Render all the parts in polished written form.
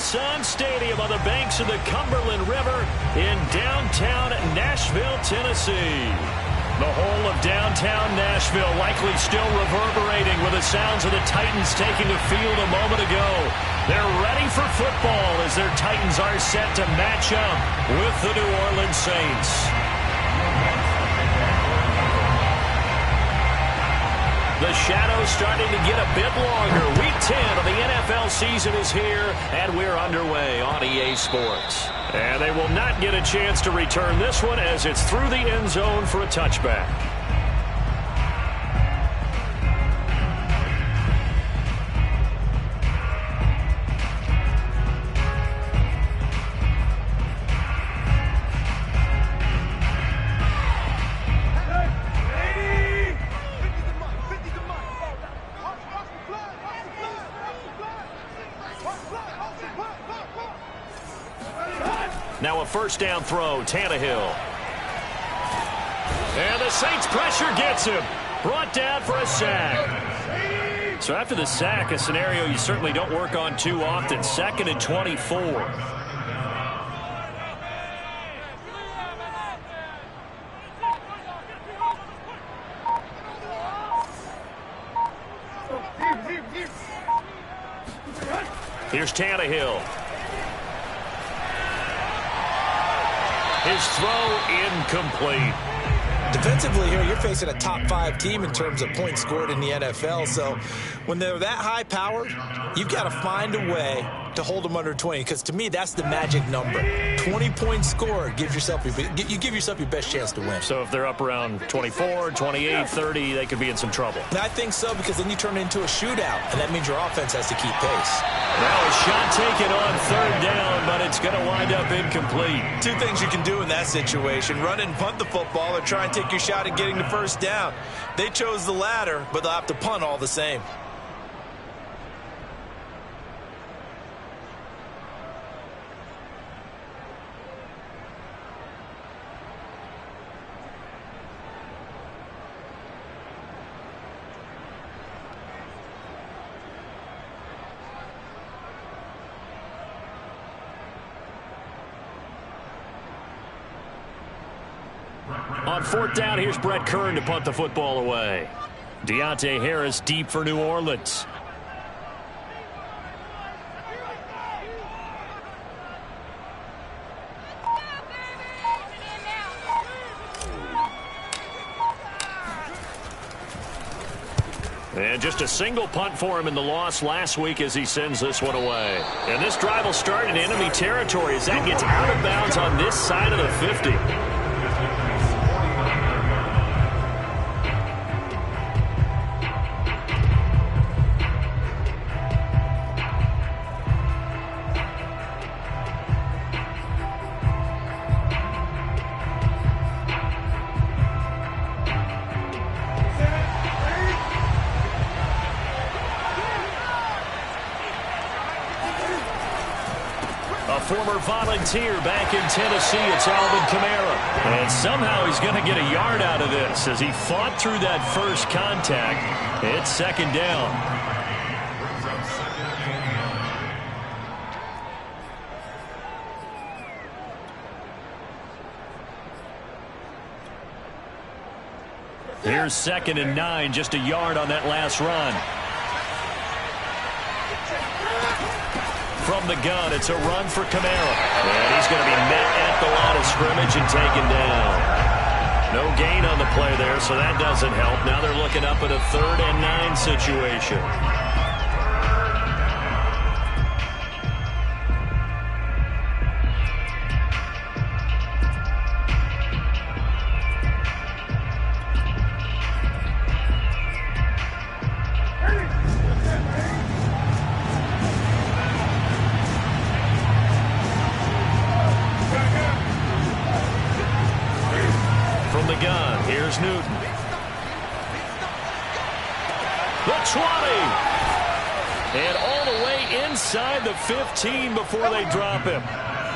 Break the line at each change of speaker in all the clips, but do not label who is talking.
Nissan Stadium on the banks of the Cumberland River in downtown Nashville, Tennessee. The whole of downtown Nashville likely still reverberating with the sounds of the Titans taking the field a moment ago. They're ready for football as their Titans are set to match up with the New Orleans Saints. The shadow's starting to get a bit longer. Week 10 of the NFL season is here, and we're underway on EA Sports. And they will not get a chance to return this one as it's through the end zone for a touchback. Now a first down throw, Tannehill. And the Saints pressure gets him. Brought down for a sack. So after the sack, a scenario you certainly don't work on too often. 2nd and 24. Here's Tannehill. His throw incomplete.
Defensively here, you're facing a top 5 team in terms of points scored in the NFL. So when they're that high powered, you've got to find a way to hold them under 20. Because to me, that's the magic number. 20 points scored, you give yourself your best chance to win.
So if they're up around 24, 28, 30, they could be in some trouble.
And I think so, because then you turn it into a shootout, and that means your offense has to keep pace.
Now a shot taken on 3rd down, but it's going to wind up incomplete.
2 things you can do in that situation: run and punt the football, or try and take your shot at getting the first down. They chose the latter, but they'll have to punt all the same.
On 4th down, here's Brett Kern to punt the football away. Deontay Harris deep for New Orleans. And just a single punt for him in the loss last week as he sends this one away. And this drive will start in enemy territory as that gets out of bounds on this side of the 50. Former volunteer back in Tennessee, it's Alvin Kamara. And somehow he's going to get a yard out of this as he fought through that first contact. It's 2nd down. Here's 2nd and 9, just a yard on that last run. From the gun, it's a run for Kamara. And he's going to be met at the line of scrimmage and taken down. No gain on the play there, so that doesn't help. Now they're looking up at a 3rd and 9 situation. Here's Newton. The 20. And all the way inside the 15 before they drop him.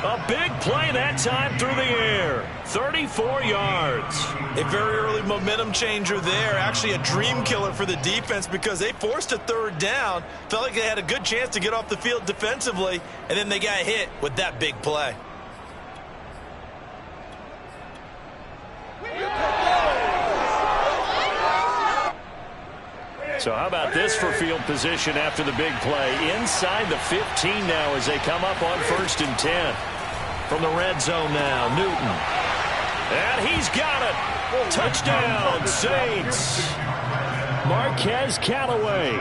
A big play that time through the air. 34 yards.
A very early momentum changer there. Actually a dream killer for the defense because they forced a third down. Felt like they had a good chance to get off the field defensively, and then they got hit with that big play.
So how about this for field position after the big play? Inside the 15 now as they come up on 1st and 10. From the red zone now, Newton. And he's got it. Touchdown, Saints. Marquez Callaway,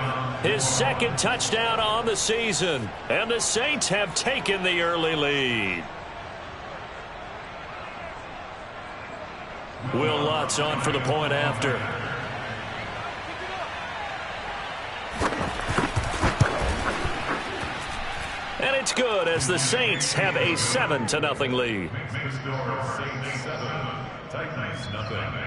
his 2nd touchdown on the season. And the Saints have taken the early lead. Will Lutz on for the point after. And it's good as the Saints have a 7-0 lead.
Saints 7, Titans nothing.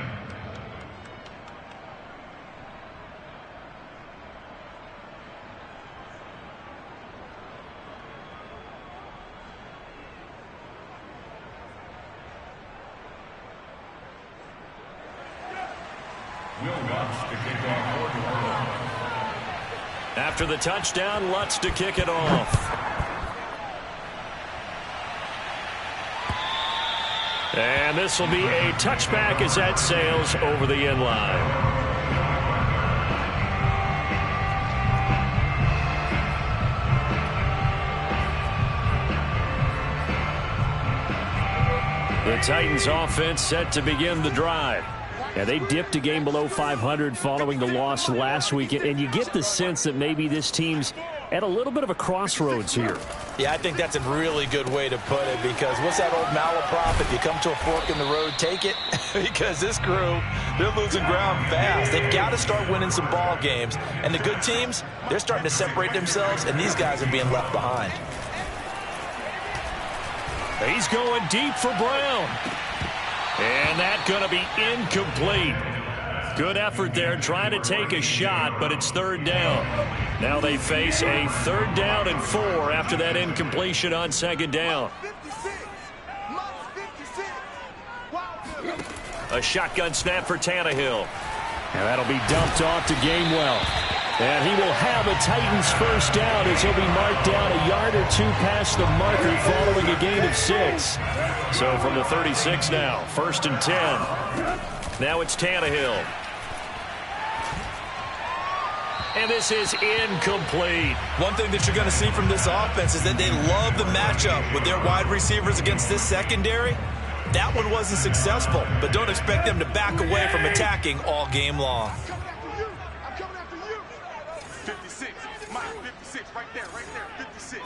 After the touchdown, Lutz to kick it off. And this will be a touchback as that sails over the end line. The Titans offense set to begin the drive. Yeah, they dipped a game below 500 following the loss last week, and you get the sense that maybe this team's at a little bit of a crossroads here.
Yeah, I think that's a really good way to put it because what's that old malaprop? If you come to a fork in the road, take it. Because this crew, they're losing ground fast. They've got to start winning some ball games. And the good teams, they're starting to separate themselves, and these guys are being left behind.
He's going deep for Brown. And that's going to be incomplete. Good effort there trying to take a shot, but it's 3rd down. Now they face a 3rd down and 4 after that incompletion on 2nd down. A shotgun snap for Tannehill. And that'll be dumped off to Gainwell. And he will have a Titans 1st down as he'll be marked down a yard or 2 past the marker following a gain of 6. So from the 36 now, 1st and 10. Now it's Tannehill. And this is incomplete.
One thing that you're going to see from this offense is that they love the matchup with their wide receivers against this secondary. That one wasn't successful, but don't expect them to back away from attacking all game long.
I'm coming after you. 56, Mike, 56, right there, 56.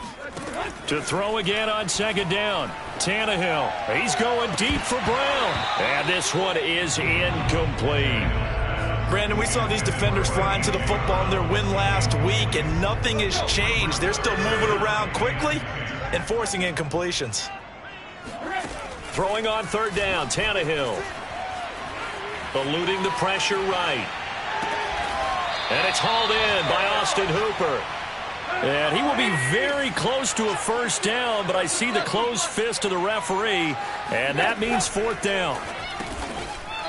To throw again on 2nd down. Tannehill, he's going deep for Brown. And this one is incomplete.
Brandon, we saw these defenders flying to the football in their win last week, and nothing has changed. They're still moving around quickly and forcing incompletions.
Throwing on 3rd down, Tannehill. Eluding the pressure right. And it's hauled in by Austin Hooper. And he will be very close to a 1st down, but I see the closed fist of the referee, and that means 4th down.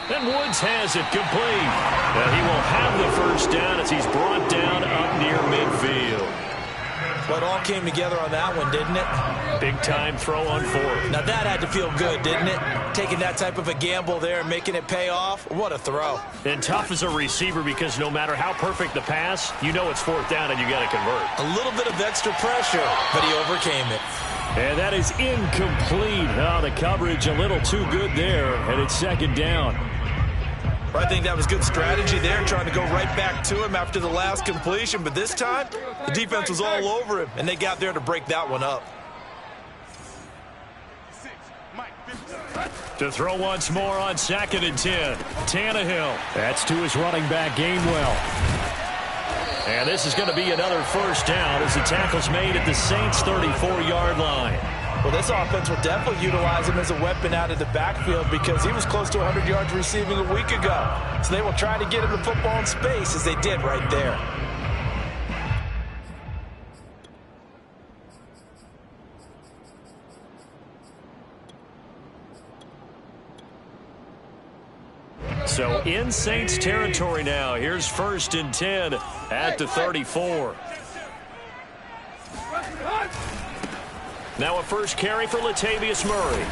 And Woods has it complete. And he will have the 1st down as he's brought down up near midfield.
Well, it all came together on that one, didn't it?
Big-time throw on 4th.
Now that had to feel good, didn't it? Taking that type of a gamble there and making it pay off. What a throw.
And tough as a receiver because no matter how perfect the pass, you know it's 4th down and you got to convert.
A little bit of extra pressure, but he overcame it.
And that is incomplete. Oh, the coverage a little too good there, and it's 2nd down.
I think that was good strategy there, trying to go right back to him after the last completion. But this time, the defense was all over him, and they got there to break that one up.
To throw once more on 2nd and 10. Tannehill. That's to his running back, Gainwell. And this is going to be another 1st down as the tackle's made at the Saints' 34-yard line.
Well, this offense will definitely utilize him as a weapon out of the backfield because he was close to 100 yards receiving a week ago. So they will try to get him the football in space as they did right there.
So in Saints territory now. Here's 1st and 10 at the 34. Now a first carry for Latavius Murray.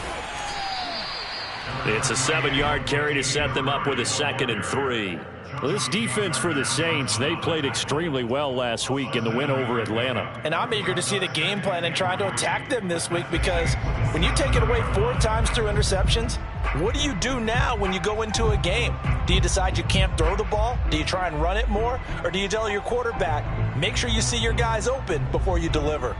It's a 7-yard carry to set them up with a 2nd and 3. Well, this defense for the Saints, they played extremely well last week in the win over Atlanta.
And I'm eager to see the game plan and try to attack them this week, because when you take it away 4 times through interceptions, what do you do now when you go into a game? Do you decide you can't throw the ball? Do you try and run it more? Or do you tell your quarterback, make sure you see your guys open before you deliver?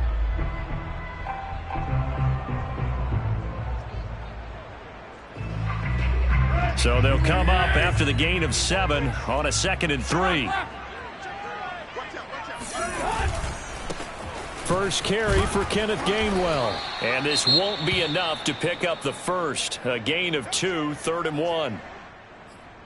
So they'll come up after the gain of 7 on a 2nd and 3. First carry for Kenneth Gainwell. And this won't be enough to pick up the first. A gain of 2, 3rd and 1.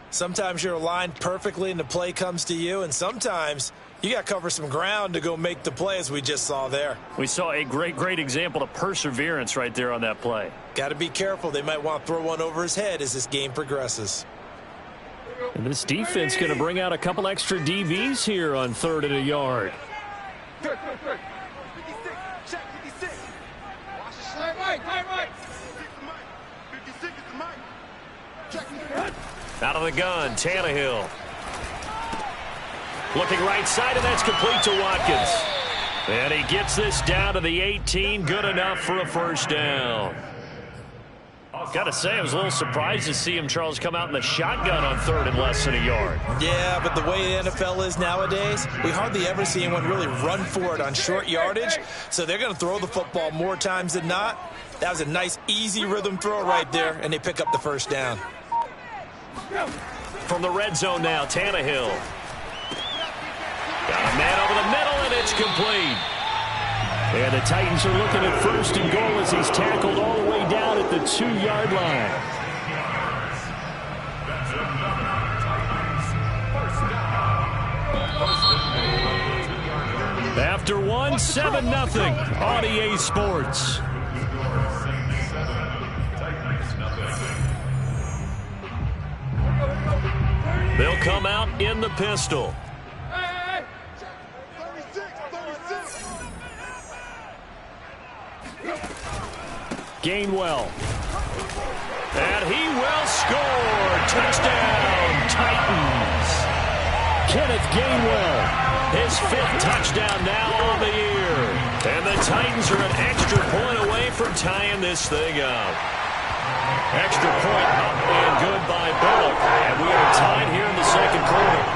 Sometimes you're aligned perfectly and the play comes to you, and sometimes you got to cover some ground to go make the play, as we just saw there.
We saw a great example of perseverance right there on that play.
Got to be careful. They might want to throw one over his head as this game progresses.
And this defense going to bring out a couple extra DBs here on 3rd and a yard. Out of the gun, Tannehill. Looking right side, and that's complete to Watkins. And he gets this down to the 18. Good enough for a first down. Got to say, I was a little surprised to see him, Charles, come out in the shotgun on 3rd and less than a yard.
Yeah, but the way the NFL is nowadays, we hardly ever see anyone really run for it on short yardage. So they're going to throw the football more times than not. That was a nice, easy rhythm throw right there, and they pick up the first down.
From the red zone now, Tannehill. Got a man over the middle, and it's complete. And the Titans are looking at 1st and goal as he's tackled all the way down at the 2-yard line. After 1, 7-0 on EA Sports. They'll come out in the pistol. Gainwell. And he will score. Touchdown, Titans. Kenneth Gainwell, his 5th touchdown now on the year. And the Titans are an extra point away from tying this thing up. Extra point up and good by Bullock. And we are tied here in the 2nd quarter.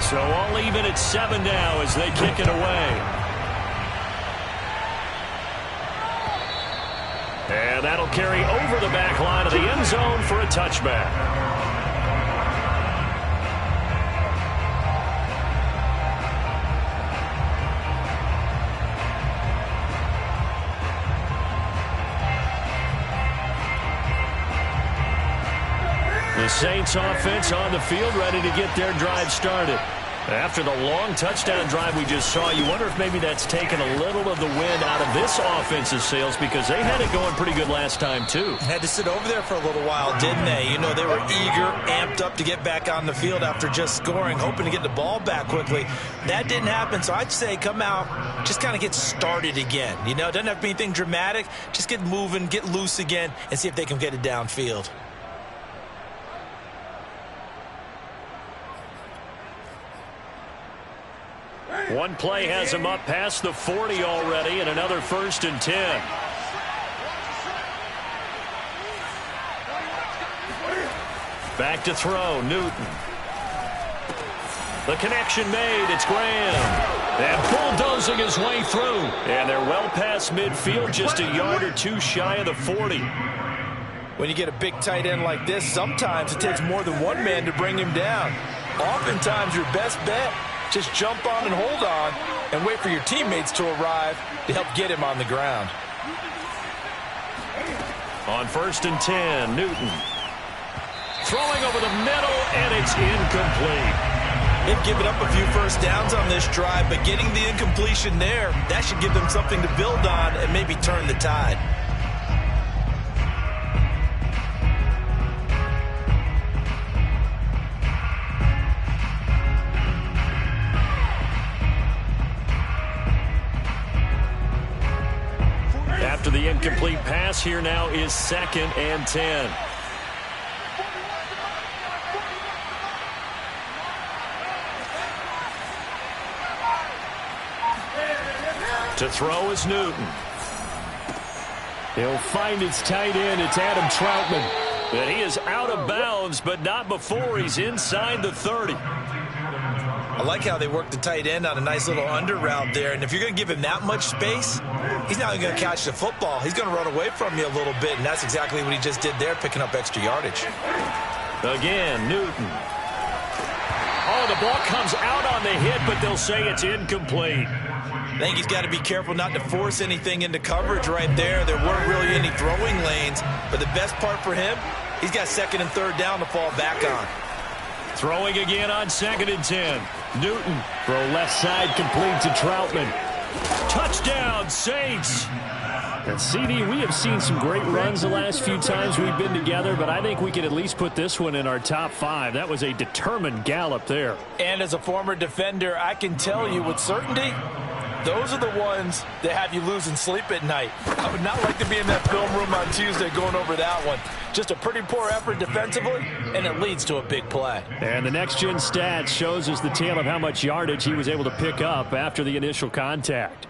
So all even at 7 now as they kick it away. And that'll carry over the back line of the end zone for a touchback. The Saints offense on the field ready to get their drive started. After the long touchdown drive we just saw, you wonder if maybe that's taken a little of the wind out of this offense's sails, because they had it going pretty good last time too.
Had to sit over there for a little while, didn't they? You know, they were eager, amped up to get back on the field after just scoring, hoping to get the ball back quickly. That didn't happen, so I'd say come out, just kind of get started again. You know, it doesn't have to be anything dramatic. Just get moving, get loose again, and see if they can get it downfield.
One play has him up past the 40 already, and another 1st and 10. Back to throw, Newton. The connection made, it's Graham. And bulldozing his way through. And they're well past midfield, just a yard or 2 shy of the 40.
When you get a big tight end like this, sometimes it takes more than one man to bring him down. Oftentimes your best bet, just jump on and hold on and wait for your teammates to arrive to help get him on the ground.
On 1st and 10, Newton. Throwing over the middle, and it's incomplete.
They've given up a few first downs on this drive, but getting the incompletion there, that should give them something to build on and maybe turn the tide.
After the incomplete pass, here now is 2nd and 10. To throw is Newton. He'll find his tight end. It's Adam Troutman. And he is out of bounds, but not before he's inside the 30.
I like how they work the tight end on a nice little under route there. And if you're going to give him that much space, he's not going to catch the football. He's going to run away from you a little bit, and that's exactly what he just did there, picking up extra yardage.
Again, Newton. Oh, the ball comes out on the hit, but they'll say it's incomplete.
I think he's got to be careful not to force anything into coverage right there. There weren't really any throwing lanes, but the best part for him, he's got 2nd and 3rd down to fall back on.
Throwing again on 2nd and 10. Newton, throw left side complete to Troutman. Touchdown, Saints. And CD, we have seen some great runs the last few times we've been together, but I think we can at least put this one in our top 5. That was a determined gallop there.
And as a former defender, I can tell you with certainty, those are the ones that have you losing sleep at night. I would not like to be in that film room on Tuesday going over that one. Just a pretty poor effort defensively, and it leads to a big play.
And the next-gen stats shows us the tale of how much yardage he was able to pick up after the initial contact.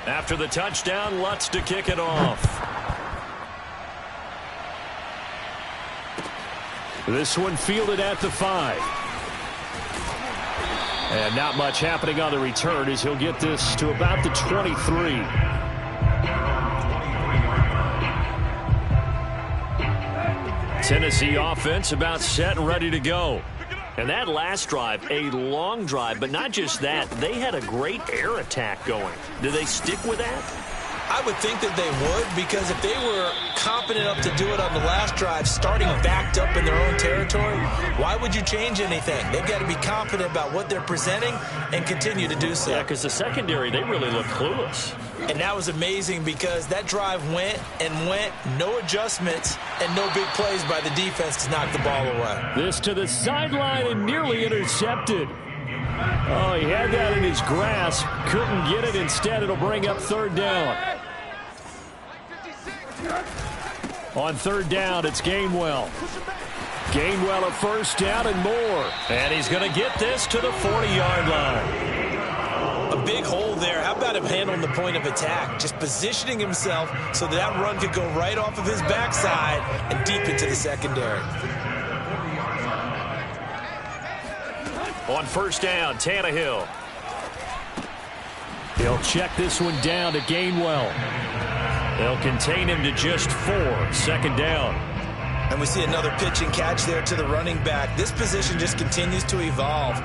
After the touchdown, Lutz to kick it off. This one fielded at the 5. And not much happening on the return as he'll get this to about the 23. Tennessee offense about set and ready to go. And that last drive, a long drive, but not just that. They had a great air attack going. Do they stick with that?
I would think that they would, because if they were confident enough to do it on the last drive, starting backed up in their own territory, why would you change anything? They've got to be confident about what they're presenting and continue to do so.
Yeah, because the secondary, they really look clueless.
And that was amazing because that drive went and went, no adjustments, and no big plays by the defense to knock the ball away.
This to the sideline and nearly intercepted. Oh, he had that in his grasp. Couldn't get it. Instead, it'll bring up 3rd down. On 3rd down, it's Gainwell. Gainwell a 1st down and more. And he's going to get this to the 40-yard line.
A big hole there. How about him handling the point of attack? Just positioning himself so that run could go right off of his backside and deep into the secondary.
On 1st down, Tannehill. He'll check this one down to Gainwell. They'll contain him to just 4. 2nd down.
And we see another pitch and catch there to the running back. This position just continues to evolve.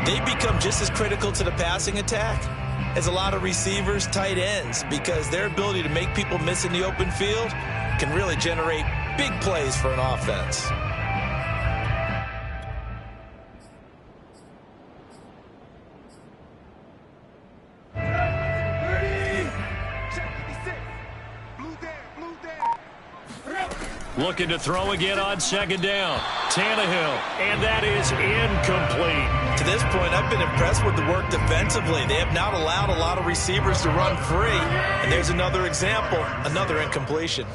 They become just as critical to the passing attack as a lot of receivers, tight ends, because their ability to make people miss in the open field can really generate big plays for an offense.
Looking to throw again on 2nd down. Tannehill, and that is incomplete.
To this point, I've been impressed with the work defensively. They have not allowed a lot of receivers to run free. And there's another example, another incompletion.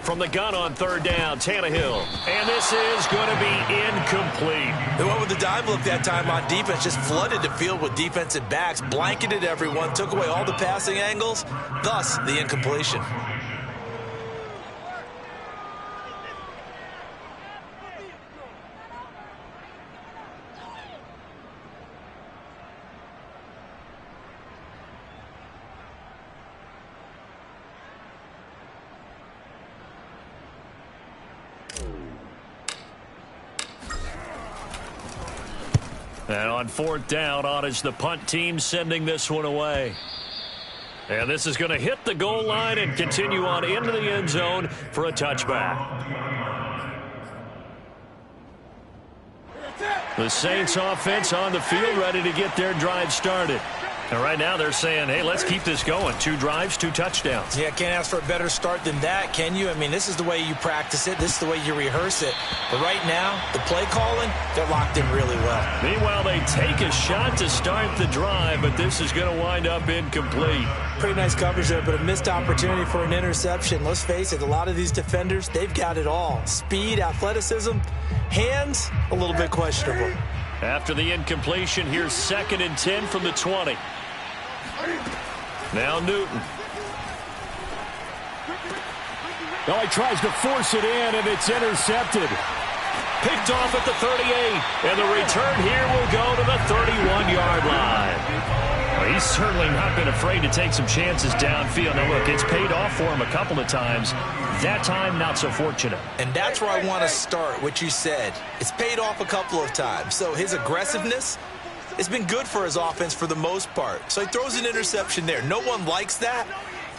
From the gun on 3rd down, Tannehill. And this is going to be incomplete.
They went with the dime look that time on defense, just flooded the field with defensive backs, blanketed everyone, took away all the passing angles, thus the incompletion.
And on fourth down, on is the punt team sending this one away. And this is going to hit the goal line and continue on into the end zone for a touchback. The Saints offense on the field ready to get their drive started. And right now they're saying, hey, let's keep this going. 2 drives, 2 touchdowns.
Yeah, can't ask for a better start than that, can you? I mean, this is the way you practice it. This is the way you rehearse it. But right now, the play calling, they're locked in really well.
Meanwhile, they take a shot to start the drive, but this is going to wind up incomplete.
Pretty nice coverage there, but a missed opportunity for an interception. Let's face it, a lot of these defenders, they've got it all. Speed, athleticism, hands, a little bit questionable.
After the incompletion, here's 2nd and 10 from the 20. Now Newton.
Well, he tries to force it in, and it's intercepted.
Picked off at the 38, and the return here will go to the 31-yard line. Well, he's certainly not been afraid to take some chances downfield. Now, look, it's paid off for him a couple of times. That time, not so fortunate.
And that's where I want to start, what you said. It's paid off a couple of times. So his aggressiveness, it's been good for his offense for the most part. So he throws an interception there. No one likes that,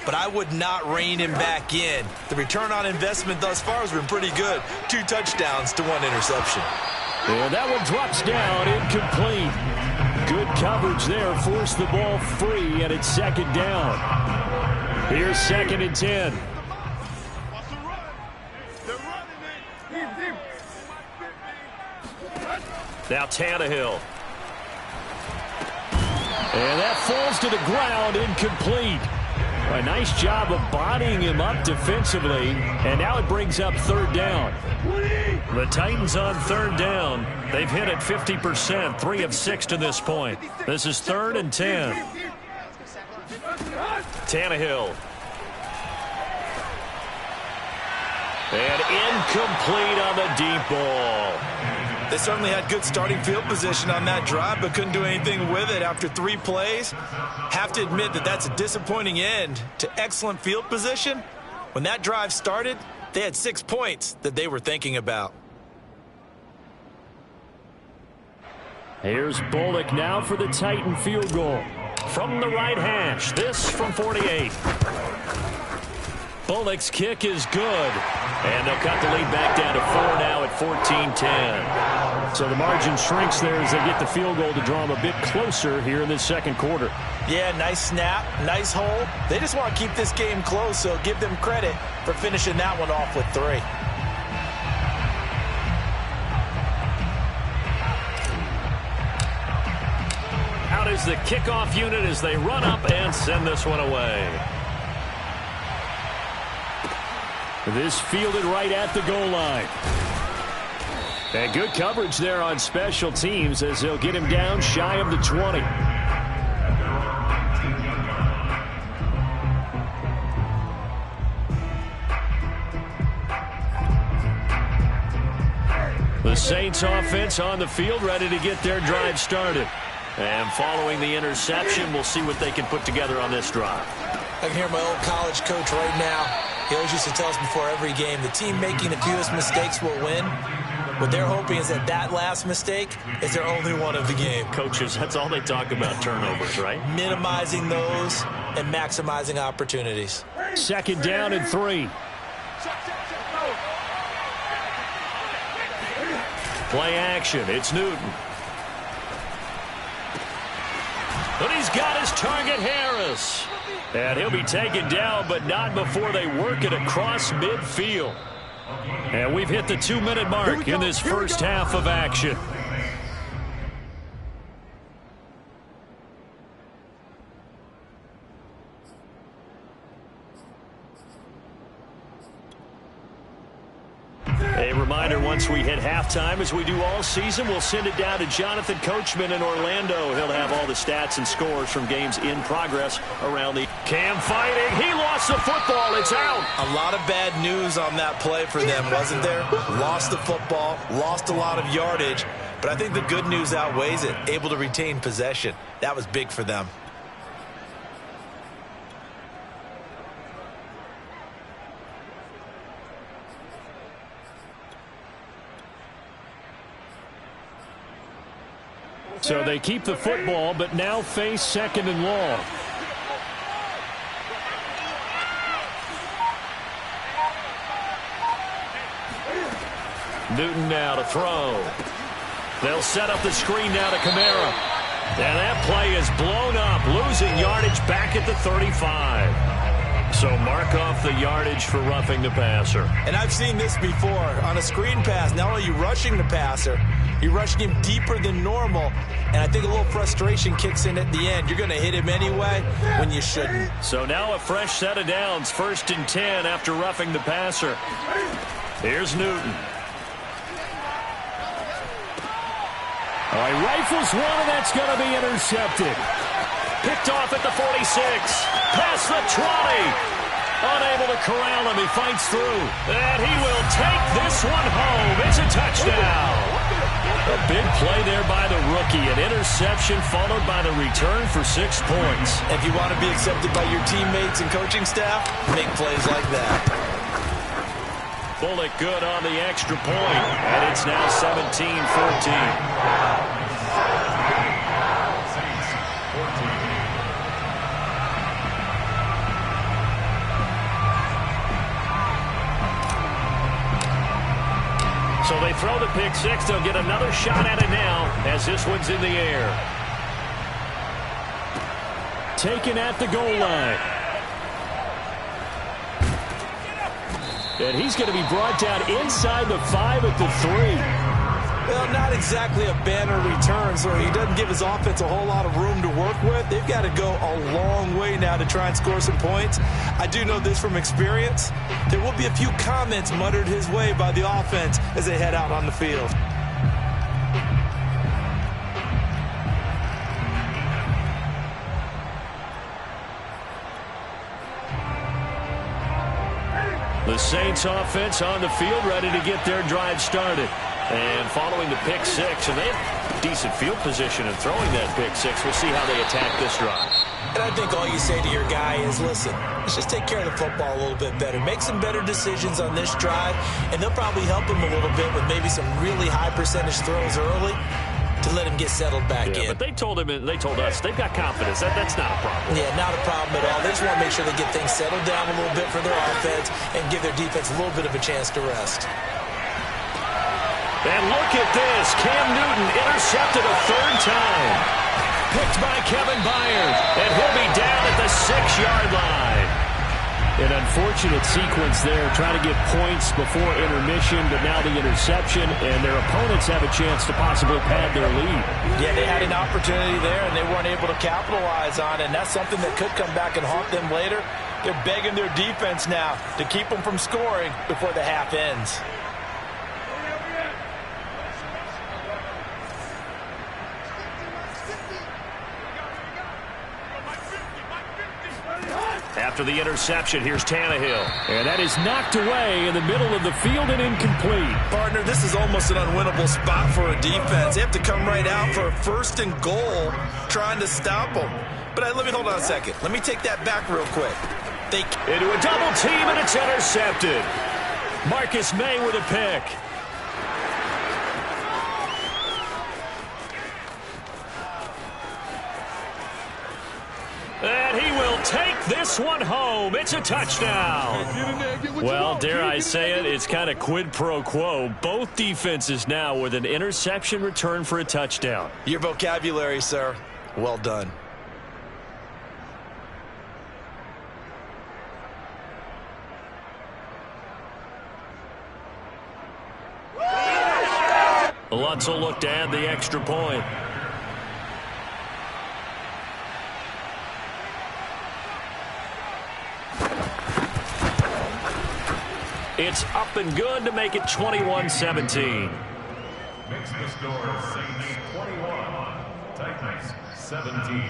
but I would not rein him back in. The return on investment thus far has been pretty good. 2 touchdowns to 1 interception.
And that one drops down, incomplete. Good coverage there, forced the ball free, and it's 2nd down. Here's 2nd and 10.
Now Tannehill.
And that falls to the ground, incomplete. A nice job of bodying him up defensively, and now it brings up 3rd down.
The Titans on 3rd down. They've hit it 50%, 3 of 6 to this point. This is 3rd and 10. Tannehill. And incomplete on the deep ball.
They certainly had good starting field position on that drive, but couldn't do anything with it after 3 plays. Have to admit that that's a disappointing end to excellent field position. When that drive started, they had 6 points that they were thinking about.
Here's Bullock now for the Titan field goal.
From the right hash, this from 48. Bullock's kick is good. And they'll cut the lead back down to 4 now at 14-10.
So the margin shrinks there as they get the field goal to draw them a bit closer here in this 2nd quarter.
Yeah, nice snap, nice hole. They just want to keep this game close, so give them credit for finishing that one off with 3.
Out is the kickoff unit as they run up and send this one away.
This fielded right at the goal line. And good coverage there on special teams as they'll get him down shy of the 20.
The Saints offense on the field ready to get their drive started. And following the interception, we'll see what they can put together on this drive.
I can hear my old college coach right now. He always used to tell us before every game, the team making the fewest mistakes will win. What they're hoping is that that last mistake is their only one of the game.
Coaches, that's all they talk about, turnovers, right?
Minimizing those and maximizing opportunities.
2nd down and 3.
Play action. It's Newton. But he's got his target, Harris. And he'll be taken down, but not before they work it across midfield. And we've hit the 2-minute mark in this first half of action. A reminder, once we hit halftime, as we do all season, we'll send it down to Jonathan Coachman in Orlando. He'll have all the stats and scores from games in progress around the Cam fighting. He lost the football. It's out.
A lot of bad news on that play for them, wasn't there? Lost the football, lost a lot of yardage, but I think the good news outweighs it. Able to retain possession. That was big for them.
So they keep the football, but now face 2nd and long. Newton now to throw. They'll set up the screen now to Kamara. And that play is blown up, losing yardage back at the 35. So mark off the yardage for roughing the passer.
And I've seen this before. On a screen pass, not only are you rushing the passer, you're rushing him deeper than normal. And I think a little frustration kicks in at the end. You're going to hit him anyway when you shouldn't.
So now a fresh set of downs, 1st and 10 after roughing the passer. Here's Newton. All right, rifles one, and that's going to be intercepted. Picked off at the 46. Past the 20. Unable to corral him. He fights through. And he will take this one home. It's a touchdown. A big play there by the rookie. An interception followed by the return for 6 points.
If you want to be accepted by your teammates and coaching staff, make plays like that.
Bullock good on the extra point. And it's now 17-14. So they throw the pick six. They'll get another shot at it now as this one's in the air. Taken at the goal line. And he's going to be brought down inside the 5 at the 3.
Well, not exactly a banner return, so he doesn't give his offense a whole lot of room to work with. They've got to go a long way now to try and score some points. I do know this from experience. There will be a few comments muttered his way by the offense as they head out on the field.
The Saints offense on the field ready to get their drive started. And following the pick six, and they have decent field position and throwing that pick six. We'll see how they attack this drive.
And I think all you say to your guy is, listen, let's just take care of the football a little bit better. Make some better decisions on this drive, and they'll probably help him a little bit with maybe some really high percentage throws early to let him get settled back in.
But they told him, they told us, they've got confidence. That's not a problem.
Yeah, not a problem at all. They just want to make sure they get things settled down a little bit for their offense and give their defense a little bit of a chance to rest.
And look at this. Cam Newton intercepted a 3rd time. Picked by Kevin Byard. And he'll be down at the 6-yard line. An unfortunate sequence there, trying to get points before intermission, but now the interception, and their opponents have a chance to possibly pad their lead.
Yeah, they had an opportunity there, and they weren't able to capitalize on it, and that's something that could come back and haunt them later. They're begging their defense now to keep them from scoring before the half ends.
After the interception, here's Tannehill. And that is knocked away in the middle of the field and incomplete.
Partner, this is almost an unwinnable spot for a defense. They have to come right out for a 1st and goal trying to stop them. But let me hold on a second. Let me take that back real quick.
Into a double team, and it's intercepted. Marcus May with a pick. And he will take this one home. It's a touchdown. Well, dare I say it, it's kind of quid pro quo. Both defenses now with an interception return for a touchdown.
Your vocabulary, sir. Well done.
Lutz will look to add the extra point. It's up and good to make it 21-17.
Makes the score Saints 21, Titans 17.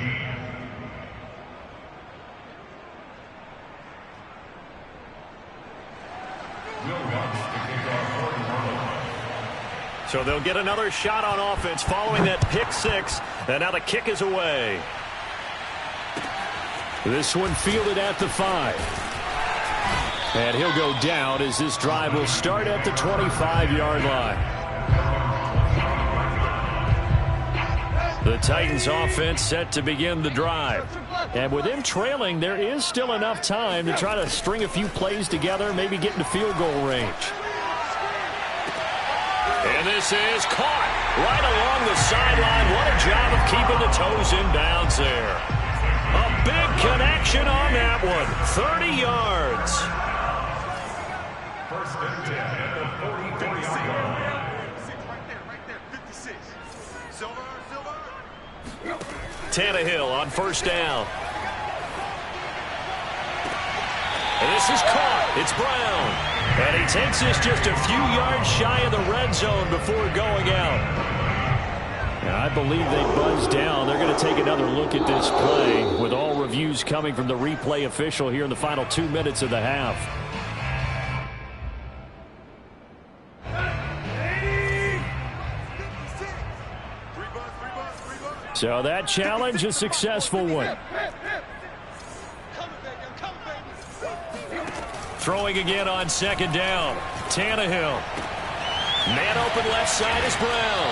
So they'll get another shot on offense following that pick six. And now the kick is away. This one fielded at the 5. And he'll go down as this drive will start at the 25-yard line.
The Titans offense set to begin the drive. And with them trailing, there is still enough time to try to string a few plays together, maybe get into field goal range. And this is caught right along the sideline. What a job of keeping the toes in bounds there. A big connection on that one. 30 yards.
First and 10 at the 40-yard line.
Right there, 56. Silver.
Tannehill on first down. And this is caught. It's Brown. And he takes this just a few yards shy of the red zone before going out. And I believe they buzzed down. They're going to take another look at this play with all reviews coming from the replay official here in the final 2 minutes of the half. So that challenge, a successful one. Throwing again on second down. Tannehill. Man open left side is Brown.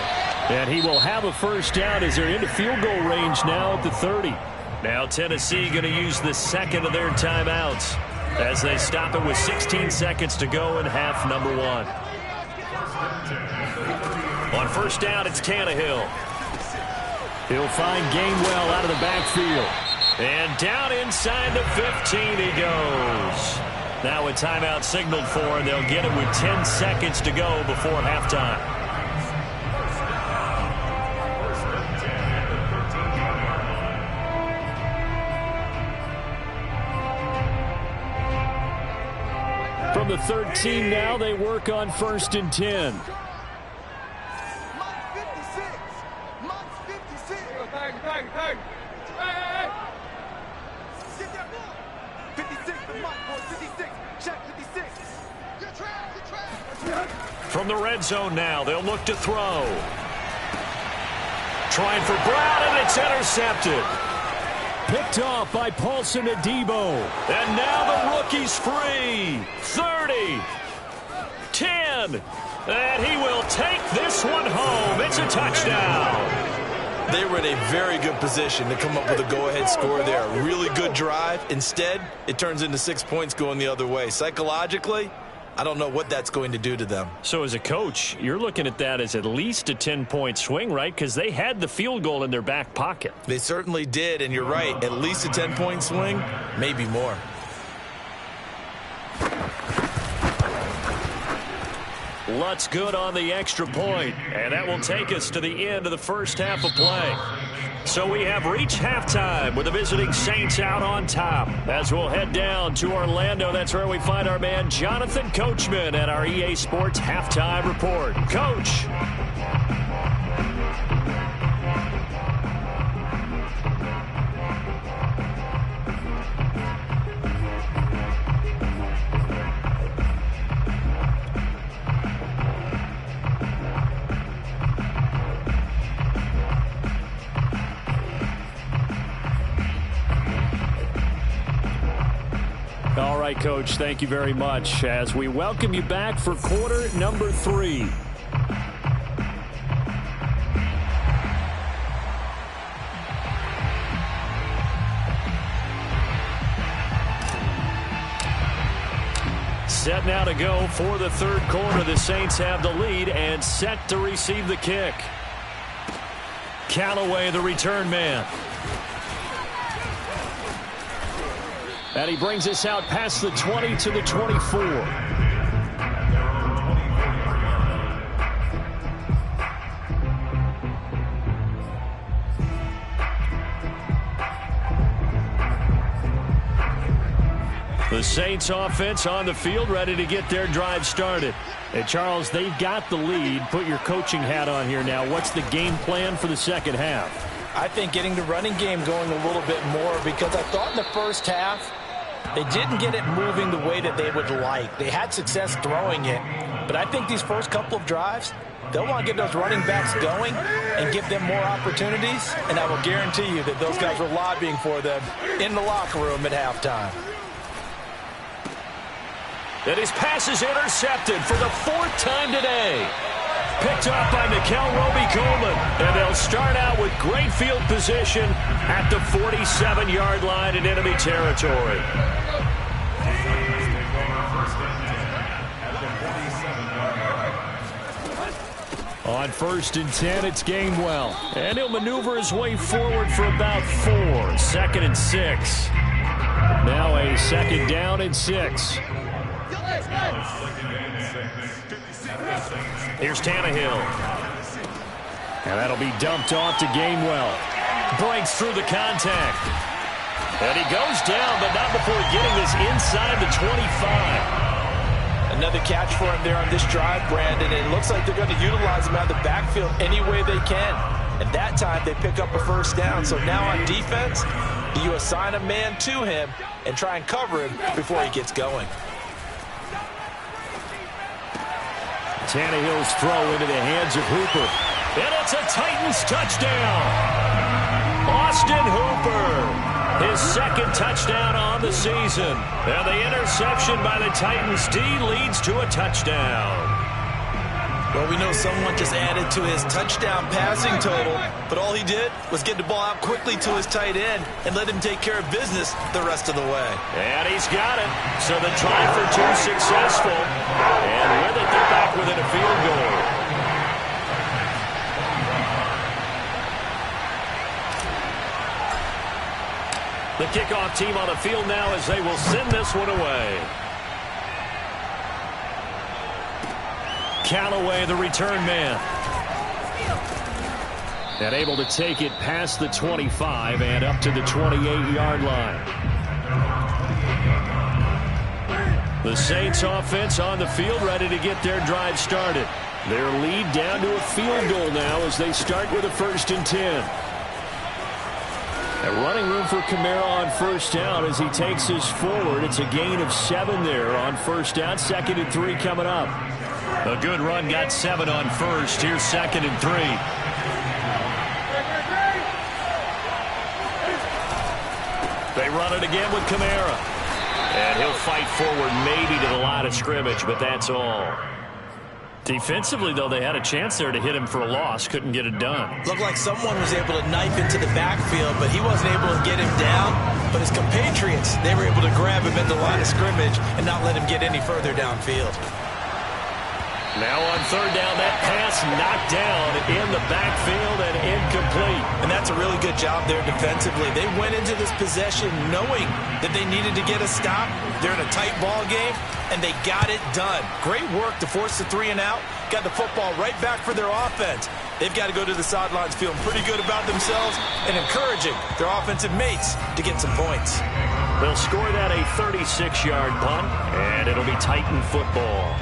And he will have a first down as they're into field goal range now at the 30. Now Tennessee going to use the second of their timeouts as they stop it with 16 seconds to go in half number one. On first down, it's Tannehill. He'll find Gainwell out of the backfield. And down inside the 15 he goes. Now a timeout signaled for, and they'll get it with 10 seconds to go before halftime. From the 13 now, they work on first and 10. From the red zone now, they'll look to throw. Trying for Brown, and it's intercepted. Picked off by Paulson Adebo. And now the rookie's free. 30. 10. And he will take this one home. It's a touchdown.
They were in a very good position to come up with a go-ahead score there. A really good drive. Instead, it turns into 6 points going the other way. Psychologically, I don't know what that's going to do to them.
So as a coach, you're looking at that as at least a 10-point swing, right? Because they had the field goal in their back pocket.
They certainly did, and you're right. At least a 10-point swing, maybe more.
Lutz good on the extra point, and that will take us to the end of the first half of play. So we have reached halftime with the visiting Saints out on top. As we'll head down to Orlando, that's where we find our man Jonathan Coachman at our EA Sports Halftime Report. Coach. All right, Coach, thank you very much as we welcome you back for quarter number 3. Set now to go for the third quarter. The Saints have the lead and set to receive the kick. Callaway, the return man. And he brings us out past the 20 to the 24. The Saints offense on the field ready to get their drive started. And Charles, they've got the lead. Put your coaching hat on here now. What's the game plan for the second half?
I think getting the running game going a little bit more, because I thought in the first half they didn't get it moving the way that they would like. They had success throwing it, but I think these first couple of drives, they'll want to get those running backs going and give them more opportunities, and I will guarantee you that those guys were lobbying for them in the locker room at halftime.
And his pass is intercepted for the 4th time today. picked off by Mikel Roby-Coleman. And they'll start out with great field position at the 47-yard line in enemy territory. On 1st and 10, it's Gainwell. And he'll maneuver his way forward for about 4. 2nd and 6. Now a 2nd down and 6. Here's Tannehill. And that'll be dumped off to Gainwell. Breaks through the contact. And he goes down, but not before getting this inside the 25.
Another catch for him there on this drive, Brandon. And it looks like they're going to utilize him out of the backfield any way they can. And that time they pick up a 1st down. So now on defense, you assign a man to him and try and cover him before he gets going.
Tannehill's throw into the hands of Hooper. And it's a Titans touchdown. Austin Hooper. His 2nd touchdown on the season. And the interception by the Titans D leads to a touchdown.
Well, we know someone just added to his touchdown passing total, but all he did was get the ball out quickly to his tight end and let him take care of business the rest of the way.
And he's got it. So the try for 2 successful. And with it, they're back within a field goal. The kickoff team on the field now as they will send this one away. Callaway, the return man. And able to take it past the 25 and up to the 28-yard line. The Saints offense on the field ready to get their drive started. Their lead down to a field goal now as they start with a 1st and 10. And running room for Kamara on 1st down as he takes us forward. It's a gain of 7 there on 1st down. 2nd and 3 coming up. A good run got 7 on 1st. Here's 2nd and 3. They run it again with Kamara. And he'll fight forward maybe to the line of scrimmage, but that's all. Defensively, though, they had a chance there to hit him for a loss. Couldn't get it done.
Looked like someone was able to knife into the backfield, but he wasn't able to get him down. But his compatriots, they were able to grab him in the line of scrimmage and not let him get any further downfield.
Now on 3rd down, that pass knocked down in the backfield and incomplete.
And that's a really good job there defensively. They went into this possession knowing that they needed to get a stop. They're in a tight ball game, and they got it done. Great work to force the 3 and out. Got the football right back for their offense. They've got to go to the sidelines feeling pretty good about themselves and encouraging their offensive mates to get some points.
They'll score that a 36-yard punt, and it'll be Titan football.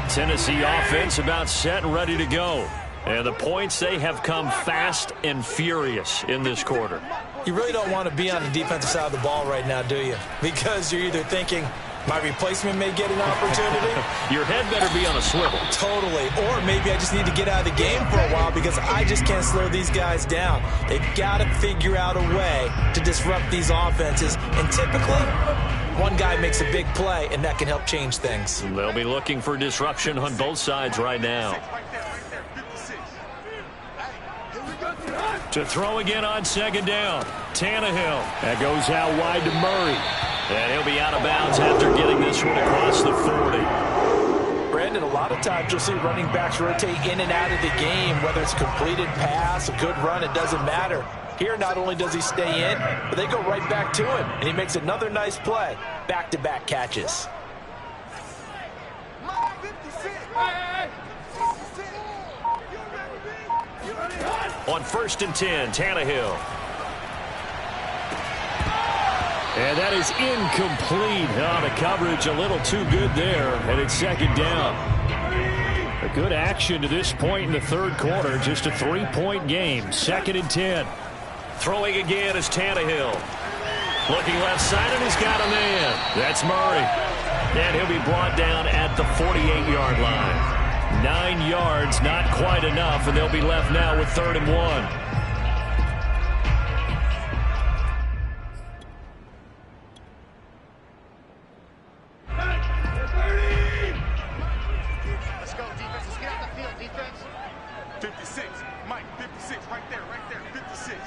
Tennessee offense about set and ready to go. And the points, they have come fast and furious in this quarter.
You really don't want to be on the defensive side of the ball right now, do you? Because you're either thinking, my replacement may get an opportunity.
Your head better be on a swivel.
Totally. Or maybe I just need to get out of the game for a while because I just can't slow these guys down. They've got to figure out a way to disrupt these offenses. And typically, one guy makes a big play, and that can help change things.
They'll be looking for disruption on both sides right now. To throw again on 2nd down. Tannehill. That goes out wide to Murray. And he'll be out of bounds after getting this one across the 40.
Brandon, a lot of times you'll see running backs rotate in and out of the game, whether it's a completed pass, a good run, it doesn't matter. Here, not only does he stay in, but they go right back to him, and he makes another nice play. Back-to-back catches.
On 1st and 10, Tannehill. And that is incomplete. Oh, the coverage a little too good there, and it's 2nd down. A good action to this point in the 3rd quarter. Just a 3-point game. 2nd and 10. Throwing again is Tannehill. Looking left side, and he's got a man. That's Murray. And he'll be brought down at the 48-yard line. 9 yards, not quite enough, and they'll be left now with 3rd and 1.
56. Mike, 56. Right there, 56.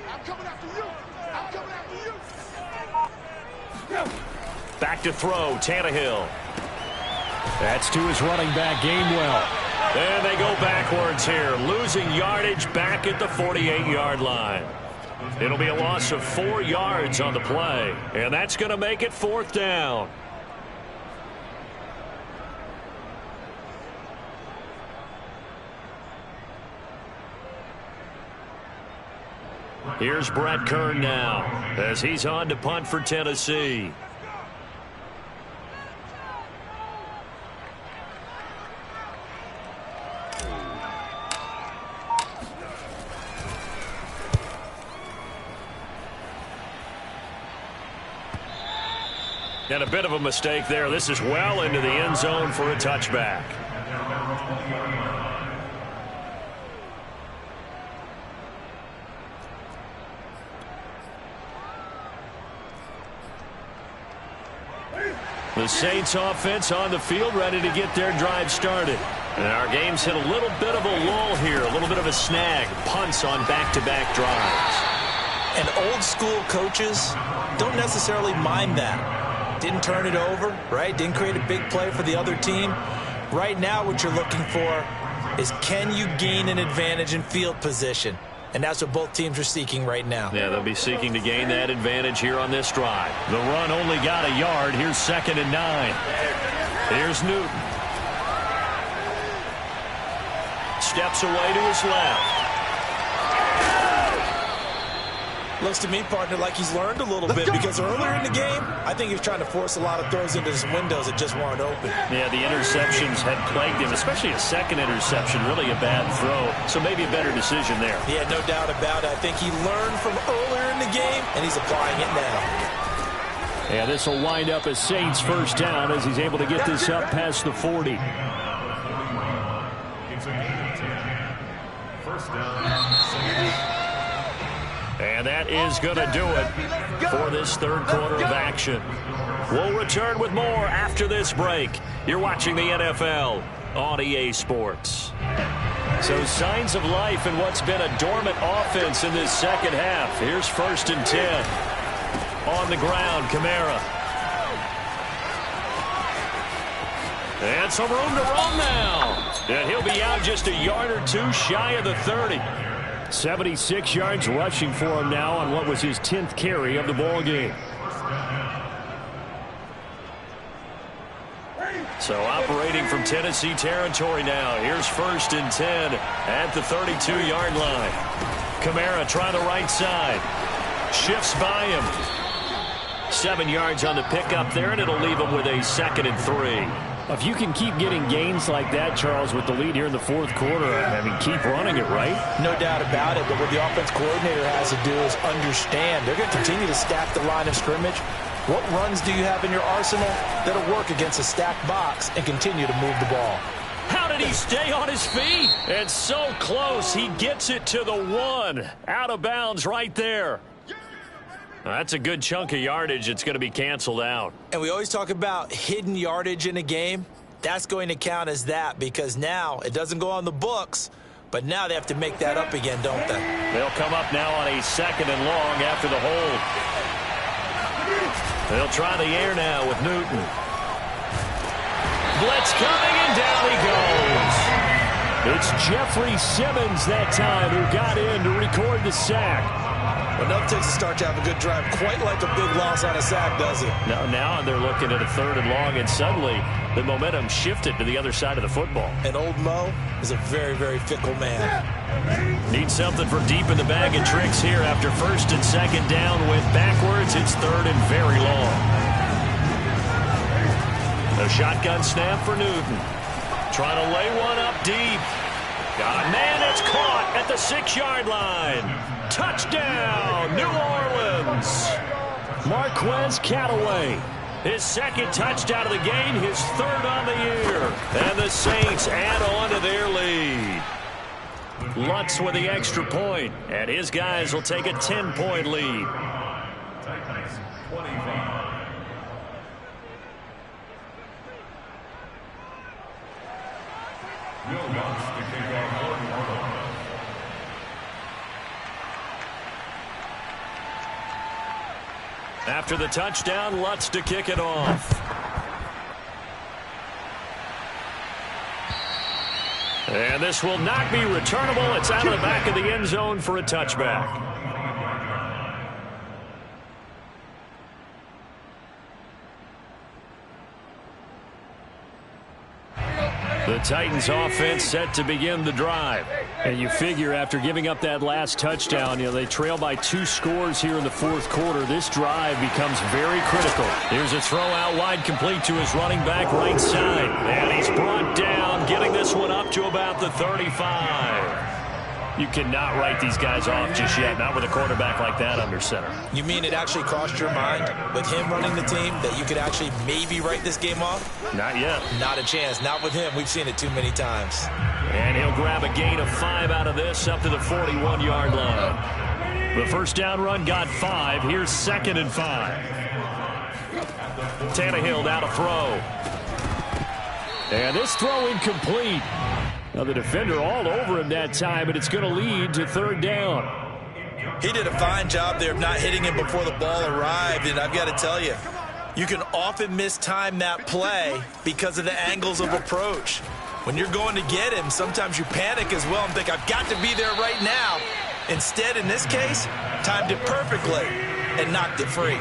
I'm coming after you. I'm coming after you.
Back to throw, Tannehill. That's to his running back, Gainwell. And they go backwards here, losing yardage back at the 48-yard line. It'll be a loss of 4 yards on the play, and that's going to make it 4th down. Here's Brett Kern now as he's on to punt for Tennessee. And a bit of a mistake there. This is well into the end zone for a touchback. The Saints offense on the field, ready to get their drive started. And our game's hit a little bit of a lull here, a little bit of a snag. Punts on back-to-back drives.
And old school coaches don't necessarily mind that. Didn't turn it over, right? Didn't create a big play for the other team. Right now what you're looking for is, can you gain an advantage in field position? And that's what both teams are seeking right now.
Yeah, they'll be seeking to gain that advantage here on this drive. The run only got a yard. Here's 2nd and 9. Here's Newton. Steps away to his left.
Looks to me, partner, like he's learned a little bit, because earlier in the game, I think he was trying to force a lot of throws into some windows that just weren't open.
Yeah, the interceptions had plagued him, especially a second interception, really a bad throw. So maybe a better decision there.
Yeah, no doubt about it. I think he learned from earlier in the game, and he's applying it now.
Yeah, this will wind up as Saints 1st down as he's able to get this up past the 40.
It's a gain of 10. 1st down.
And that is going to do it for this 3rd quarter of action. We'll return with more after this break. You're watching the NFL on EA Sports. So signs of life in what's been a dormant offense in this second half. Here's 1st and 10. On the ground, Kamara. And some room to run now. And he'll be out just a yard or two shy of the 30.
76 yards rushing for him now on what was his 10th carry of the ball game.
So operating from Tennessee territory now. Here's 1st and 10 at the 32-yard line. Kamara trying the right side. Shifts by him. 7 yards on the pickup there, and it'll leave him with a 2nd and 3.
If you can keep getting gains like that, Charles, with the lead here in the 4th quarter, I mean, keep running it, right?
No doubt about it, but what the offense coordinator has to do is understand they're going to continue to stack the line of scrimmage. What runs do you have in your arsenal that'll work against a stacked box and continue to move the ball?
How did he stay on his feet? And so close, he gets it to the 1. Out of bounds right there. That's a good chunk of yardage. It's going to be canceled out.
And we always talk about hidden yardage in a game. That's going to count as that, because now it doesn't go on the books, but now they have to make that up again, don't they?
They'll come up now on a 2nd and long after the hold. They'll try the air now with Newton. Blitz coming, and down he goes.
It's Jeffrey Simmons that time who got in to record the sack.
Enough takes to start to have a good drive, quite like a big loss on a sack, does it?
Now they're looking at a 3rd and long, and suddenly the momentum shifted to the other side of the football.
And old Mo is a very, very fickle man.
Need something for deep in the bag of tricks here after 1st and 2nd down. Went backwards. It's 3rd and very long. A shotgun snap for Newton. Trying to lay one up deep. Got a man, it's caught at the 6-yard line. Touchdown, New Orleans.
Marquez Callaway.
His 2nd touchdown of the game, his 3rd on the year. And the Saints add on to their lead. Lutz with the extra point, and his guys will take a 10-point lead.
Titans 25. Will Lutz to kick off.
After the touchdown, Lutz to kick it off. And this will not be returnable. It's out of the back of the end zone for a touchback. The Titans offense set to begin the drive. And you figure after giving up that last touchdown, they trail by 2 scores here in the fourth quarter. This drive becomes very critical. Here's a throw out wide complete to his running back right side. And he's brought down, getting this one up to about the 35. You cannot write these guys off just yet, not with a quarterback like that under center.
You mean it actually crossed your mind with him running the team that you could actually maybe write this game off?
Not yet.
Not a chance. Not with him. We've seen it too many times.
And he'll grab a gain of 5 out of this up to the 41-yard line. The first down run got 5. Here's 2nd and 5. Tannehill down to throw. And this throw incomplete. Now the defender all over him that time, but it's going to lead to 3rd down.
He did a fine job there of not hitting him before the ball arrived, and I've got to tell you, you can often mistime that play because of the angles of approach. When you're going to get him, sometimes you panic as well and think, I've got to be there right now. Instead, in this case, timed it perfectly and knocked it free.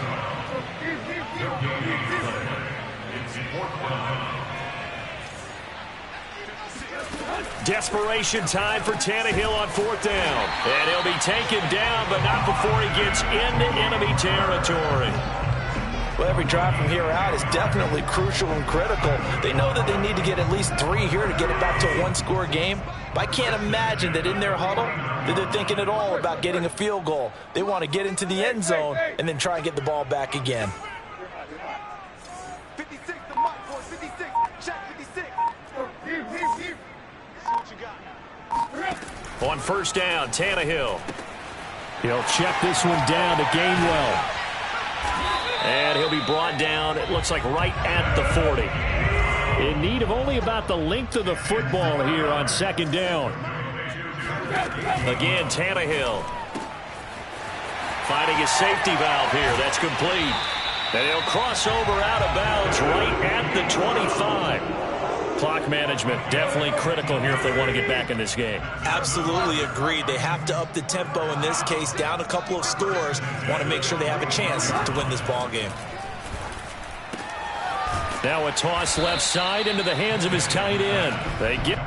Desperation time for Tannehill on 4th down. And he'll be taken down, but not before he gets into enemy territory.
Well, every drive from here out is definitely crucial and critical. They know that they need to get at least 3 here to get it back to a 1-score game. But I can't imagine that in their huddle that they're thinking at all about getting a field goal. They want to get into the end zone and then try and get the ball back again.
56, the mark for 56. Shot 56.
On 1st down, Tannehill. He'll check this one down to Gainwell. And he'll be brought down, it looks like right at the 40. In need of only about the length of the football here on 2nd down. Again, Tannehill. Finding his safety valve here. That's complete. And he'll cross over out of bounds right at the 25. Clock management definitely critical here if they want to get back in this game.
Absolutely agreed. They have to up the tempo in this case, down a couple of scores. Want to make sure they have a chance to win this ball game.
Now a toss left side into the hands of his tight end. They get...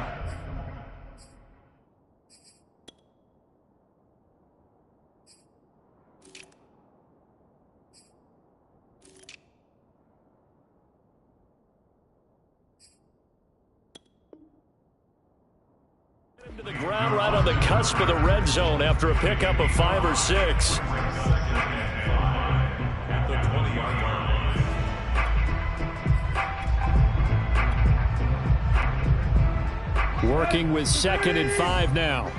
to the ground right on the cusp of the red zone after a pickup of 5 or 6. Working with 2nd and 5 now.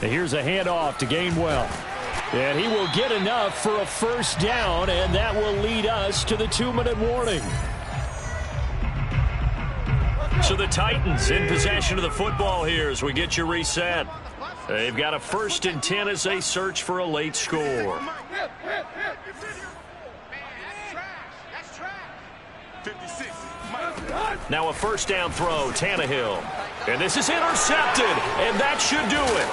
And here's a handoff to Gainwell. And he will get enough for a 1st down, and that will lead us to the 2-minute warning. So the Titans in possession of the football here as we get you reset. They've got a 1st and 10 as they search for a late score.
56.
Now a 1st down throw, Tannehill. And this is intercepted, and that should do it.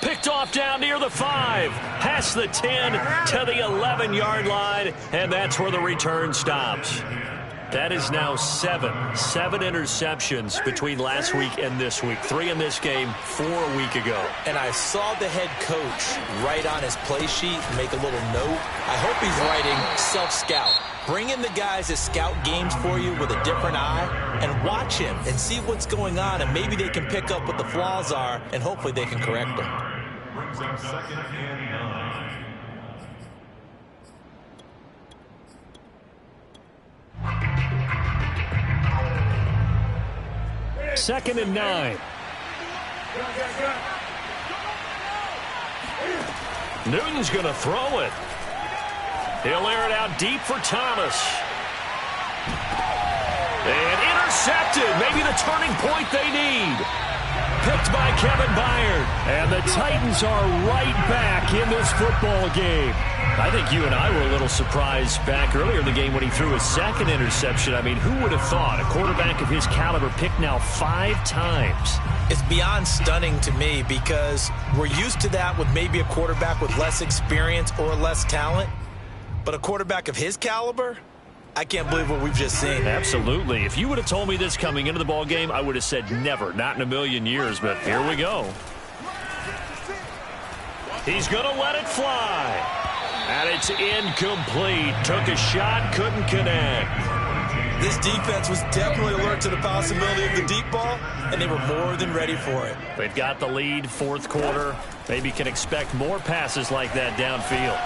Picked off down near the 5, past the 10 to the 11-yard line, and that's where the return stops. That is now 7 interceptions between last week and this week. 3 in this game, 4 a week ago.
And I saw the head coach write on his play sheet, make a little note. I hope he's writing self-scout. Bring in the guys that scout games for you with a different eye and watch him and see what's going on, and maybe they can pick up what the flaws are, and hopefully they can correct them.
Brings up 2nd and 9.
Second and 9. Newton's going to throw it. He'll air it out deep for Thomas. And intercepted. Maybe the turning point they need. Picked by Kevin Byard. And the Titans are right back in this football game. I think you and I were a little surprised back earlier in the game when he threw his second interception. I mean, who would have thought a quarterback of his caliber picked now 5 times?
It's beyond stunning to me because we're used to that with maybe a quarterback with less experience or less talent. But a quarterback of his caliber, I can't believe what we've just seen.
Absolutely. If you would have told me this coming into the ball game, I would have said never, not in a million years. But here we go. He's going to let it fly. And it's incomplete. Took a shot, couldn't connect.
This defense was definitely alert to the possibility of the deep ball, and they were more than ready for it.
They've got the lead, fourth quarter. Maybe can expect more passes like that downfield.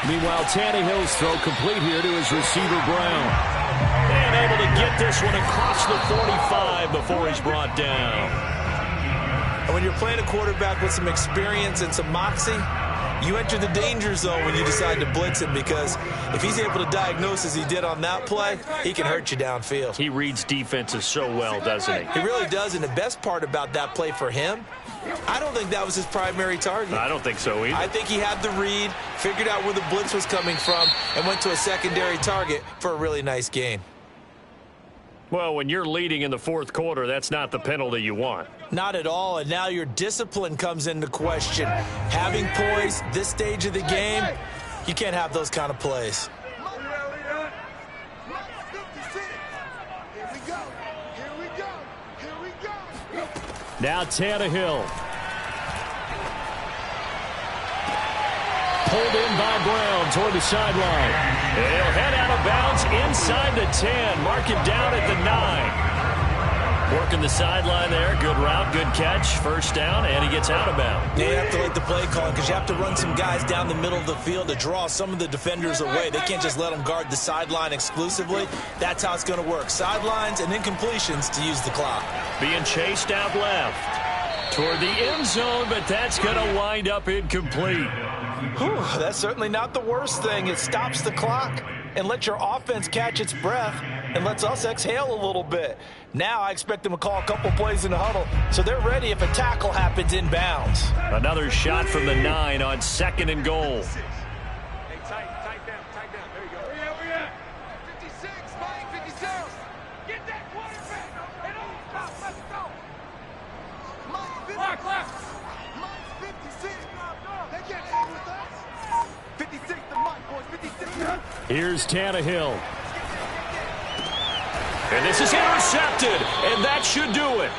Meanwhile, Tannehill's throw complete here to his receiver, Brown.
And able to get this one across the 45 before he's brought down.
And when you're playing a quarterback with some experience and some moxie, you enter the danger zone when you decide to blitz him, because if he's able to diagnose as he did on that play, he can hurt you downfield.
He reads defenses so well, doesn't he?
He really does, and the best part about that play for him, I don't think that was his primary target.
I don't think so either.
I think he had the read, figured out where the blitz was coming from, and went to a secondary target for a really nice gain.
Well, when you're leading in the fourth quarter, that's not the penalty you want.
Not at all, and now your discipline comes into question. Having poise this stage of the game, you can't have those kind of plays.
Now Tannehill.
Pulled in by Brown toward the sideline. He'll head out of bounds inside the 10. Mark him down at the 9. Working the sideline there. Good route, good catch. First down, and he gets out of bounds.
You have to like the play call because you have to run some guys down the middle of the field to draw some of the defenders away. They can't just let them guard the sideline exclusively. That's how it's going to work. Sidelines and incompletions to use the clock.
Being chased out left toward the end zone, but that's going to wind up incomplete.
Whew, that's certainly not the worst thing. It stops the clock and lets your offense catch its breath and lets us exhale a little bit. Now I expect them to call a couple plays in the huddle so they're ready if a tackle happens inbounds.
Another shot from the 9 on 2nd and goal.
Hey, tight down. There you go. Hurry up. 56, Mike, 56. Get that quarterback. And on, let's go. Mike, 56. Mark left. Mike, 56. They can't hang with us. 56 to Mike, boys. 56.
Here's Tannehill.
And this is intercepted, and that should do it.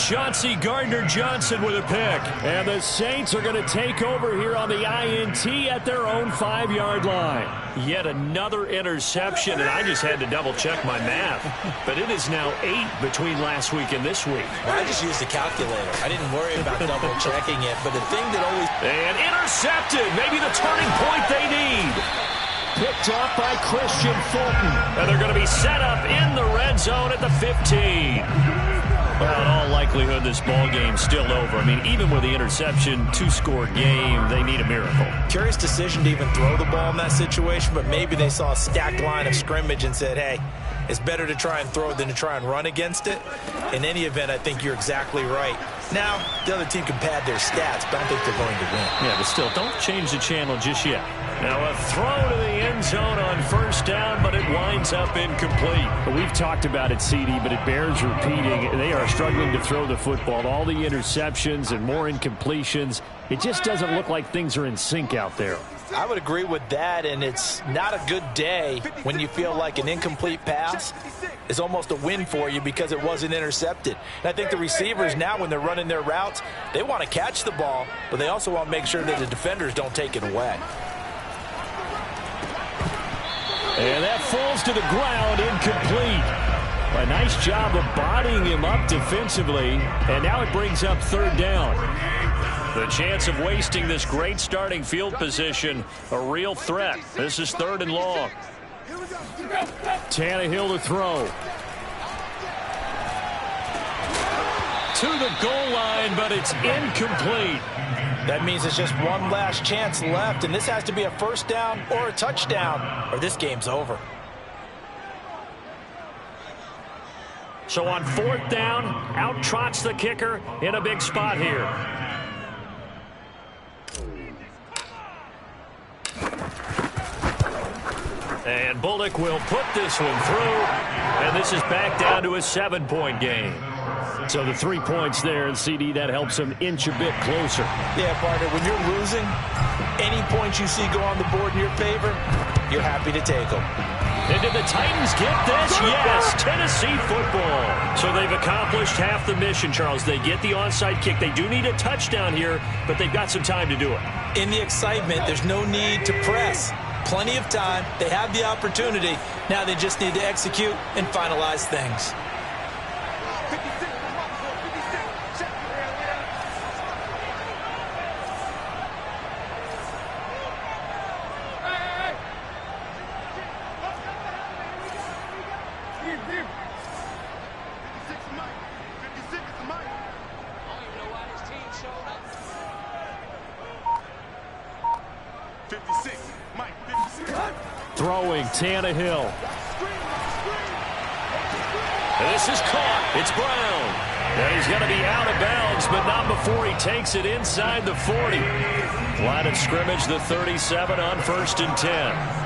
Chauncey Gardner-Johnson with a pick.
And the Saints are going to take over here on the INT at their own 5-yard line.
Yet another interception, and I just had to double-check my math. But it is now 8 between last week and this week.
Well, I just used a calculator. I didn't worry about double-checking it, but the thing that always...
And intercepted, maybe the turning point they need.
Picked off by Christian Fulton.
And they're going to be set up in the red zone at the 15. Well, in all likelihood, this ball game's still over. I mean, even with the interception, 2-score game, they need a miracle.
Curious decision to even throw the ball in that situation, but maybe they saw a stacked line of scrimmage and said, hey, it's better to try and throw than to try and run against it. In any event, I think you're exactly right. Now, the other team can pad their stats, but I don't think they're going to win.
Yeah, but still, don't change the channel just yet. Now a throw to the end zone on first down, but it winds up incomplete.
We've talked about it, CD, but it bears repeating. They are struggling to throw the football. All the interceptions and more incompletions. It just doesn't look like things are in sync out there.
I would agree with that, and it's not a good day when you feel like an incomplete pass is almost a win for you because it wasn't intercepted. And I think the receivers now, when they're running their routes, they want to catch the ball, but they also want to make sure that the defenders don't take it away.
And that falls to the ground, incomplete. A nice job of bodying him up defensively, and now it brings up 3rd down.
The chance of wasting this great starting field position, a real threat. This is 3rd and long.
Tannehill to throw.
To the goal line, but it's incomplete.
That means it's just one last chance left, and this has to be a first down or a touchdown, or this game's over.
So on 4th down, out trots the kicker in a big spot here. And Bullock will put this one through, and this is back down to a 7-point game. So the 3 points there, and CD, that helps them inch a bit closer.
Yeah, partner, when you're losing, any points you see go on the board in your favor, you're happy to take them.
And did the Titans get this? Yes, Tennessee football. So they've accomplished half the mission, Charles. They get the onside kick. They do need a touchdown here, but they've got some time to do it.
In the excitement, there's no need to press. Plenty of time. They have the opportunity. Now they just need to execute and finalize things.
Throwing, Tannehill. This is caught. It's Brown. And he's going to be out of bounds, but not before he takes it inside the 40. Line of scrimmage, the 37 on 1st and 10.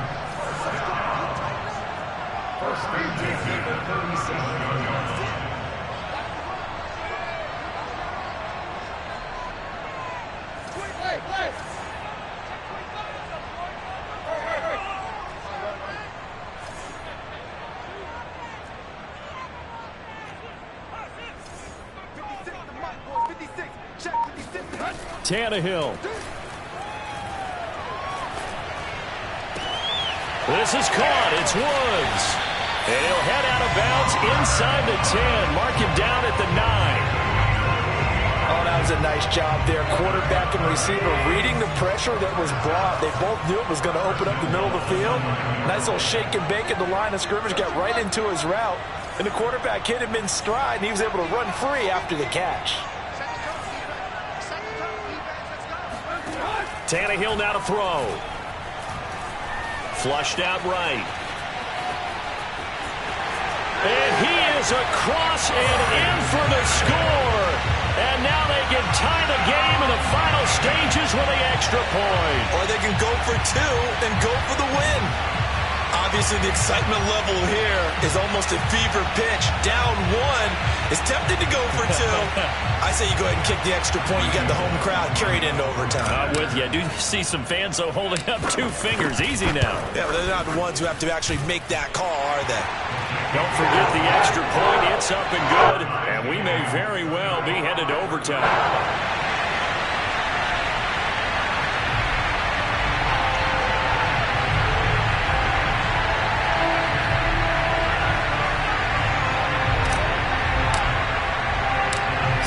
Tannehill. This is caught. It's Woods. And he'll head out of bounds inside the 10. Mark him down at the 9.
Oh, that was a nice job there. Quarterback and receiver reading the pressure that was brought. They both knew it was going to open up the middle of the field. Nice little shake and bake at the line of scrimmage. Got right into his route. And the quarterback hit him in stride, and he was able to run free after the catch.
Tannehill now to throw. Flushed out right. And he is across and in for the score. And now they can tie the game in the final stages with the extra point.
Or they can go for 2 and go for the win. Obviously, the excitement level here is almost a fever pitch. Down 1 is tempted to go for 2. I say you go ahead and kick the extra point. You got the home crowd carried into overtime.
I'm with you. I do see some fans, though, holding up 2 fingers. Easy now.
Yeah, but they're not the ones who have to actually make that call, are they?
Don't forget the extra point. It's up and good, and we may very well be headed to overtime.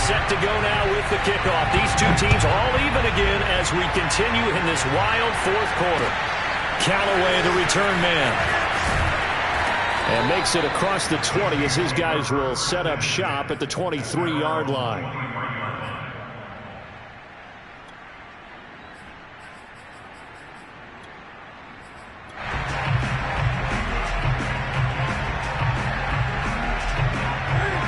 Set to go now with the kickoff. These 2 teams all even again as we continue in this wild 4th quarter. Callaway, the return man. And makes it across the 20 as his guys will set up shop at the 23-yard line.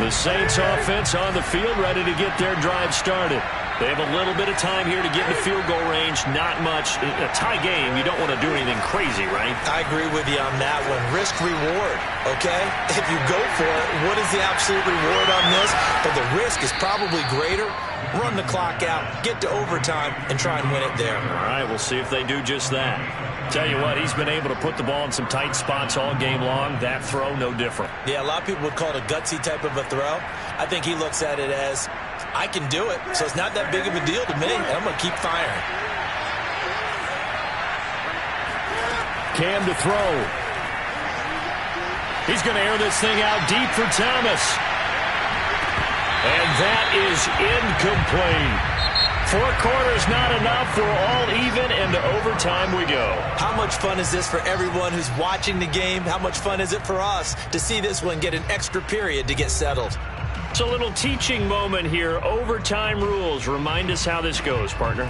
The Saints offense on the field, ready to get their drive started. They have a little bit of time here to get in the field goal range. Not much. In a tie game, you don't want to do anything crazy, right?
I agree with you on that one. Risk-reward, okay? If you go for it, what is the absolute reward on this? But the risk is probably greater. Run the clock out, get to overtime, and try and win it there.
All right, we'll see if they do just that. Tell you what, he's been able to put the ball in some tight spots all game long. That throw, no different.
Yeah, a lot of people would call it a gutsy type of a throw. I think he looks at it as, I can do it, so it's not that big of a deal to me, and I'm going to keep firing.
Cam to throw. He's going to air this thing out deep for Thomas. And that is incomplete. 4 quarters not enough. We're all even, and to overtime we go.
How much fun is this for everyone who's watching the game? How much fun is it for us to see this one get an extra period to get settled?
It's a little teaching moment here. Overtime rules. Remind us how this goes, partner.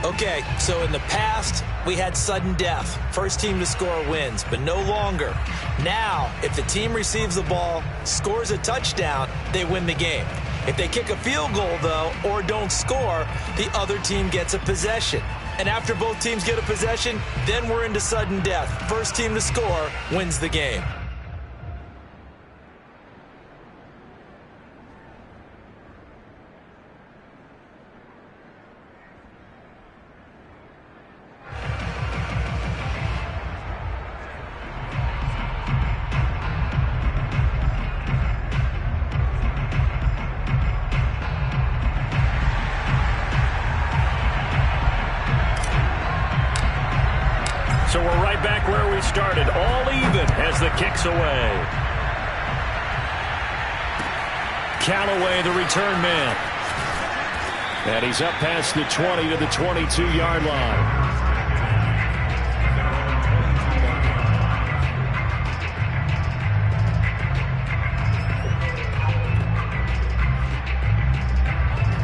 Okay, so in the past, we had sudden death. First team to score wins, but no longer. Now, if the team receives the ball, scores a touchdown, they win the game. If they kick a field goal, though, or don't score, the other team gets a possession. And after both teams get a possession, then we're into sudden death. First team to score wins the game.
So we're right back where we started, all even as the kick's away. Callaway, the return man. And he's up past the 20 to the 22-yard line.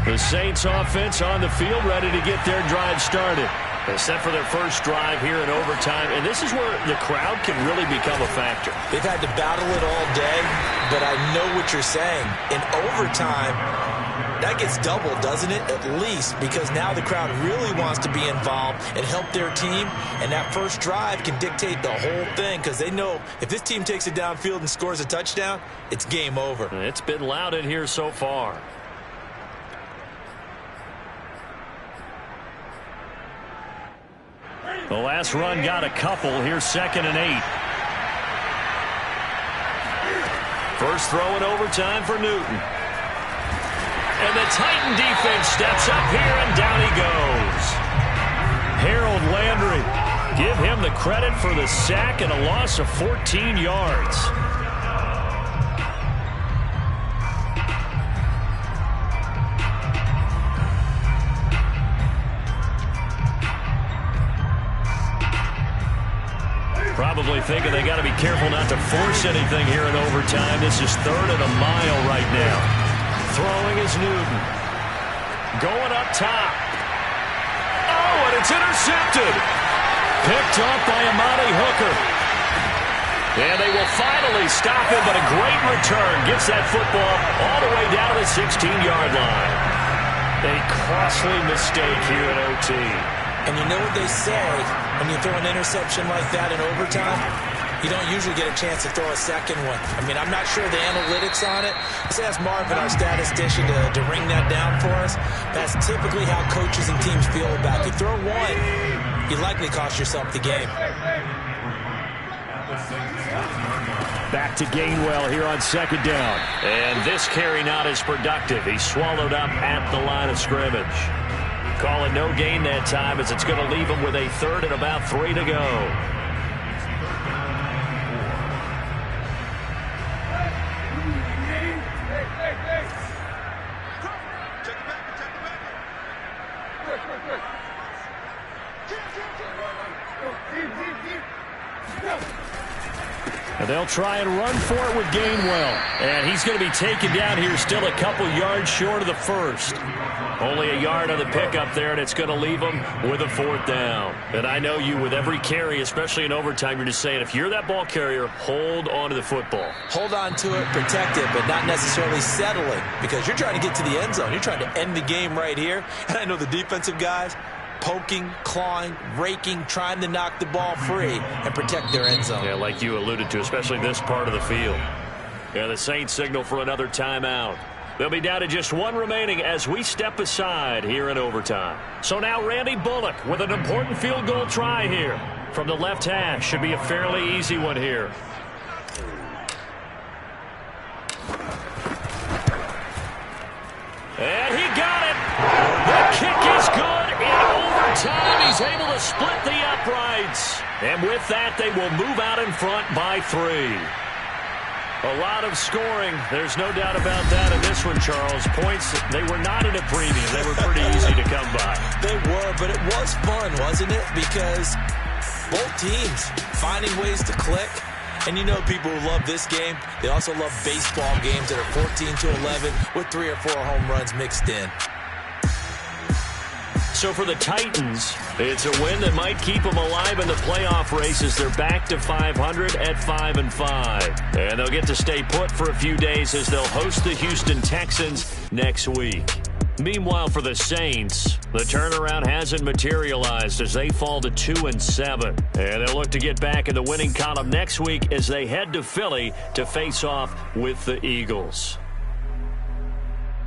The Saints offense on the field, ready to get their drive started. They set for their first drive here in overtime, and this is where the crowd can really become a factor.
They've had to battle it all day, but I know what you're saying. In overtime, that gets doubled, doesn't it? At least, because now the crowd really wants to be involved and help their team, and that first drive can dictate the whole thing because they know if this team takes it downfield and scores a touchdown, it's game over.
It's been loud in here so far. The last run got a couple. Here's 2nd and 8. First throw in overtime for Newton. And the Titan defense steps up here, and down he goes. Harold Landry, give him the credit for the sack and a loss of 14 yards. Probably thinking they got to be careful not to force anything here in overtime. This is 3rd and a mile right now. Throwing is Newton. Going up top. Oh, and it's intercepted. Picked up by Amani Hooker. And they will finally stop him, but a great return. Gets that football all the way down to the 16-yard line. A costly mistake here in OT.
And you know what they say, when you throw an interception like that in overtime, you don't usually get a chance to throw a second one. I mean, I'm not sure the analytics on it. Let's ask Marvin, our statistician, to ring that down for us. That's typically how coaches and teams feel about it. You throw one, you likely cost yourself the game.
Back to Gainwell here on 2nd down. And this carry not as productive. He's swallowed up at the line of scrimmage. Call it no gain that time as it's going to leave him with a 3rd and about 3 to go. And they'll try and run for it with Gainwell. And he's going to be taken down here still a couple yards short of the first. Only a yard on the pickup there, and it's going to leave him with a 4th down. And I know you, with every carry, especially in overtime, you're just saying, if you're that ball carrier, hold on to the football.
Hold on to it, protect it, but not necessarily settling, because you're trying to get to the end zone. You're trying to end the game right here. And I know the defensive guys, poking, clawing, raking, trying to knock the ball free and protect their end zone.
Yeah, like you alluded to, especially this part of the field. Yeah, the Saints signal for another timeout. They'll be down to just one remaining as we step aside here in overtime. So now Randy Bullock with an important field goal try here. From the left hash, should be a fairly easy one here. And he got it. The kick is good in overtime. He's able to split the uprights. And with that, they will move out in front by 3. A lot of scoring. There's no doubt about that in this one, Charles. Points, they were not at a premium. They were pretty easy to come by.
They were, but it was fun, wasn't it? Because both teams finding ways to click. And you know people who love this game, they also love baseball games that are 14-11 with 3 or 4 home runs mixed in.
So for the Titans, it's a win that might keep them alive in the playoff race as they're back to 500 at 5-5. And they'll get to stay put for a few days as they'll host the Houston Texans next week. Meanwhile, for the Saints, the turnaround hasn't materialized as they fall to 2-7. And they'll look to get back in the winning column next week as they head to Philly to face off with the Eagles.